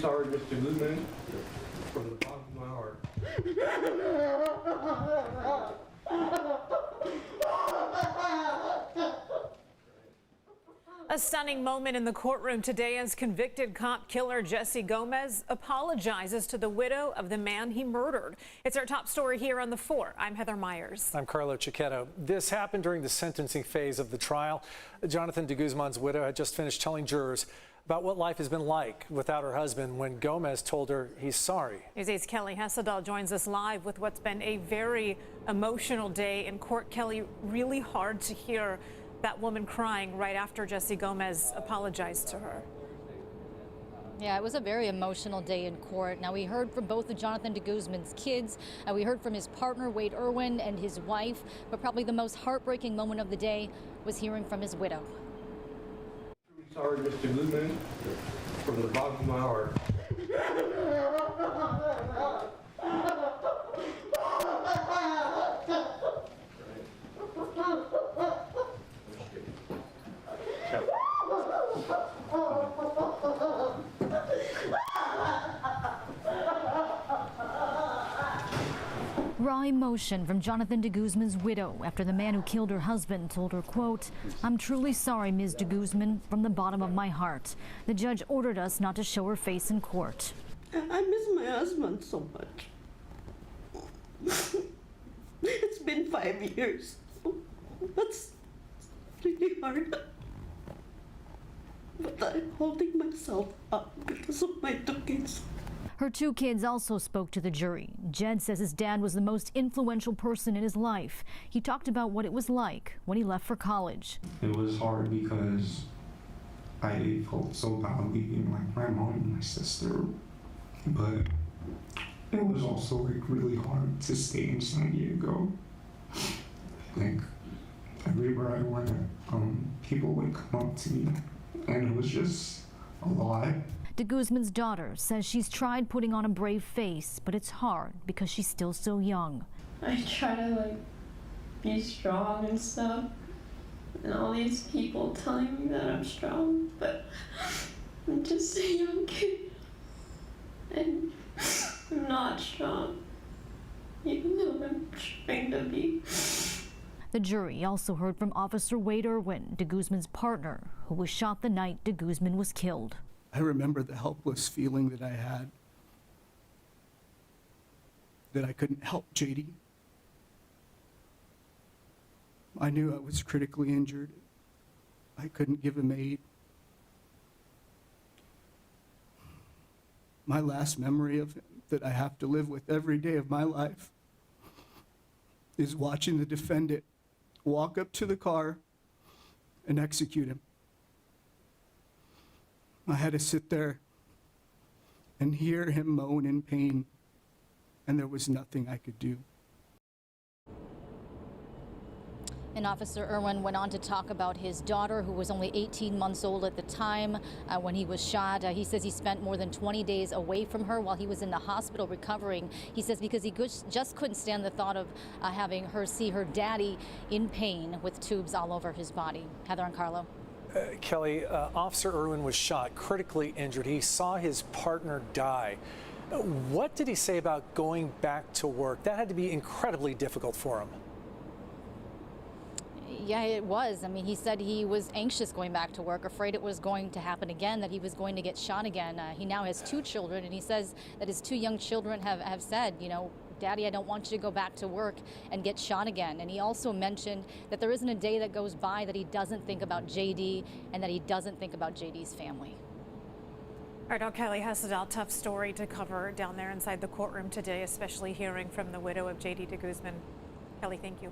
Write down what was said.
Sorry, Mr. Guzman, from the bottom of my heart. A stunning moment in the courtroom today as convicted cop killer Jesse Gomez apologizes to the widow of the man he murdered. It's our top story here on The 4. I'm Heather Myers. I'm Carlo Cicchetto. This happened during the sentencing phase of the trial. Jonathan De Guzman's widow had just finished telling jurors about what life has been like without her husband when Gomez told her he's sorry. News 8's Kelly Hessedal joins us live with what's been a very emotional day in court. Kelly, really hard to hear that woman crying right after Jesse Gomez apologized to her. Yeah, it was a very emotional day in court. Now, we heard from both of Jonathan De Guzman's kids. We heard from his partner, Wade Irwin, and his wife. But probably the most heartbreaking moment of the day was hearing from his widow. Sorry, Mr. Guzman, from the bottom of my heart. Raw emotion from Jonathan De Guzman's widow after the man who killed her husband told her, quote, "I'm truly sorry, Ms. De Guzman, from the bottom of my heart. The judge ordered us not to show her face in court." I miss my husband so much. It's been 5 years. That's really hard. But I'm holding myself up because of my two kids. Her two kids also spoke to the jury. Jed says his dad was the most influential person in his life. He talked about what it was like when he left for college. It was hard because I felt so bad leaving like my mom and my sister, but it was also like really hard to stay in San Diego. Like everywhere I went, people would come up to me, and it was just a lot. De Guzman's daughter says she's tried putting on a brave face, but it's hard because she's still so young. I try to be strong and stuff, and all these people telling me that I'm strong, but I'm just a young kid, and I'm not strong, even though I'm trying to be. The jury also heard from Officer Wade Irwin, De Guzman's partner, who was shot the night De Guzman was killed. I remember the helpless feeling that I had, that I couldn't help JD. I knew I was critically injured. I couldn't give him aid. My last memory of him that I have to live with every day of my life is watching the defendant walk up to the car and execute him. I had to sit there and hear him moan in pain, and there was nothing I could do. And Officer Irwin went on to talk about his daughter, who was only 18 months old at the time when he was shot. He says he spent more than 20 days away from her while he was in the hospital recovering. He says because he just couldn't stand the thought of having her see her daddy in pain with tubes all over his body. Heather and Carlo. Kelly, Officer Irwin was shot, critically injured. He saw his partner die. What did he say about going back to work? That had to be incredibly difficult for him. Yeah, it was. I mean, he said he was anxious going back to work, afraid it was going to happen again, that he was going to get shot again. He now has 2 children, and he says that his 2 young children have said, you know, "Daddy, I don't want you to go back to work and get shot again." And he also mentioned that there isn't a day that goes by that he doesn't think about JD and that he doesn't think about JD's family. All right, now Kelly Hessedal, tough story to cover down there inside the courtroom today, especially hearing from the widow of JD De Guzman. Kelly, thank you.